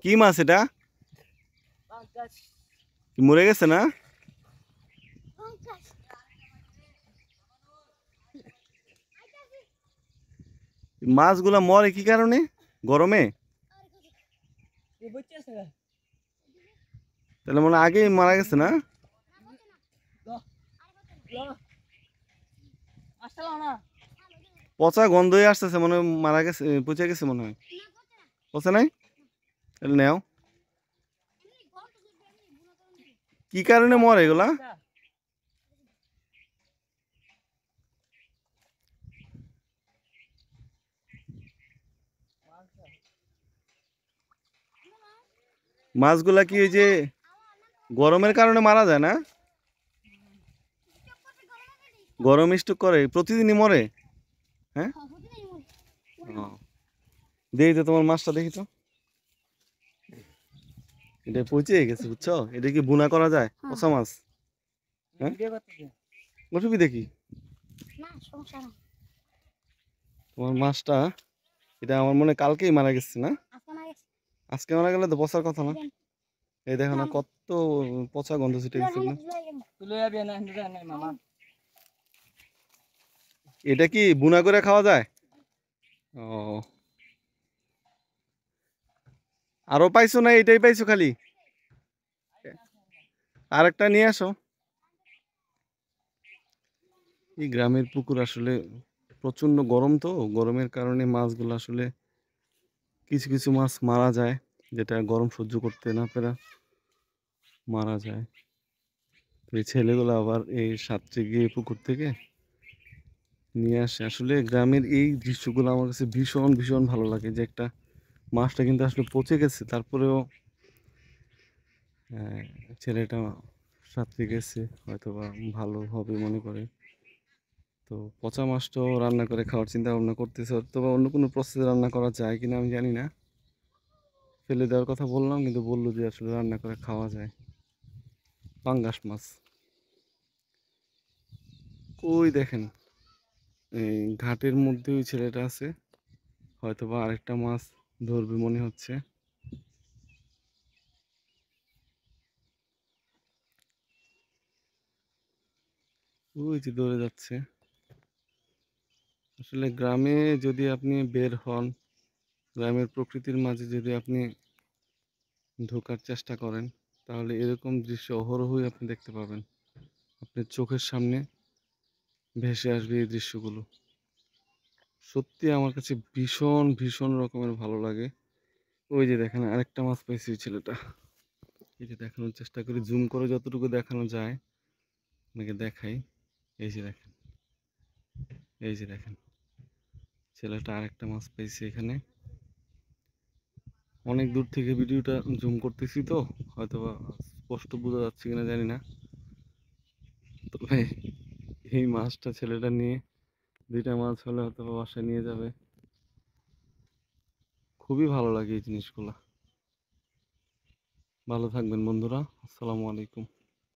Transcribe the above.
কি মাছ এটা? মরে গেছে না? মাছগুলা মরে কি কারণে? গরমে? তাহলে মনে হয় আগেই মারা গেছে না? পচা গন্ধই আসতেছে, মনে হয় মারা গেছে, পচে গেছে মনে হয়। পচে নাই? তাহলে নেও। কি কারণে মরে এগুলা? মাছগুলা কি ওই যে গরমের কারণে মারা যায় না? গরম স্ট্রোক করে প্রতিদিনই মরে? হ্যাঁ, দেখি তো তোমার মাছটা, দেখি তো। এটা পচে গেছে বুঝছো? এটা কি বুনা করা যায়? পচা মাছ। হ্যাঁ, ওঠবি দেখি তোমার মাছটা। এটা আমার মনে হয় কালকেই মারা গেছে না? আজকে মারা গেলে তো পচার কথা না। এই দেখো না কত পচা গন্ধ ছুটে গেছে না? এটা কি বুনা করে খাওয়া যায়? ও, আরো পাইছো না? এটাই পাইছো খালি? আরেকটা নিয়ে আসো। এই গ্রামের পুকুর আসলে প্রচন্ড গরম, তো গরমের কারণে মাছগুলো আসলে কিছু কিছু মাছ মারা যায়, যেটা গরম সহ্য করতে না পেরে মারা যায়। তো এই ছেলেগুলো আবার এই সাঁতরে গিয়ে পুকুর থেকে নিয়ে আসে। আসলে গ্রামের এই দৃশ্যগুলো আমার কাছে ভীষণ ভীষণ ভালো লাগে, যে একটা মাছটা কিন্তু আসলে পচে গেছে, তারপরেও ছেলেটা সাঁতরে গেছে, হয়তো বা ভালো হবে মনে করে। তো পচা মাছটাও রান্না করে খাওয়ার চিন্তা ভাবনা করতেছে, হয়তো বা অন্য কোনো প্রসেসে রান্না করা যায় কিনা আমি জানি না। ফেলে দেওয়ার কথা বললাম, কিন্তু বললো যে আসলে রান্না করে খাওয়া যায়। পাঙ্গাস মাছ। ওই দেখেন, এই ঘাটের মধ্যে ওই ছেলেটা আছে, হয়তো বা আরেকটা মাছ ধরবে মনে হচ্ছে। ওই যে দৌড়ে যাচ্ছে। আসলে গ্রামে যদি আপনি বের হন, গ্রামের প্রকৃতির মাঝে যদি আপনি ঢোকার চেষ্টা করেন, তাহলে এরকম দৃশ্য অহরহই আপনি দেখতে পাবেন। আপনার চোখের সামনে ভেসে আসবে এই দৃশ্যগুলো। সত্যি আমার কাছে ভীষণ ভীষণ রকমের ভালো লাগে। ওই যে দেখেন আরেকটা মাছ পাইছে ওই ছেলেটা। এই যে দেখানোর চেষ্টা করি, জুম করে যতটুকু দেখানো যায় আপনাকে দেখাই। এই যে দেখেন, এই যে দেখেন, ছেলেটা আরেকটা মাছ পাইছে এখানে। অনেক দূর থেকে ভিডিওটা জুম করতেছি, তো হয়তো বা স্পষ্ট বোঝা যাচ্ছে কিনা জানি না। তবে এই মাছটা ছেলেটা নিয়ে, দুইটা মাছ হলে হয়তো বা বাসায় নিয়ে যাবে। খুবই ভালো লাগে এই জিনিসগুলা। ভালো থাকবেন বন্ধুরা, আসসালামু আলাইকুম।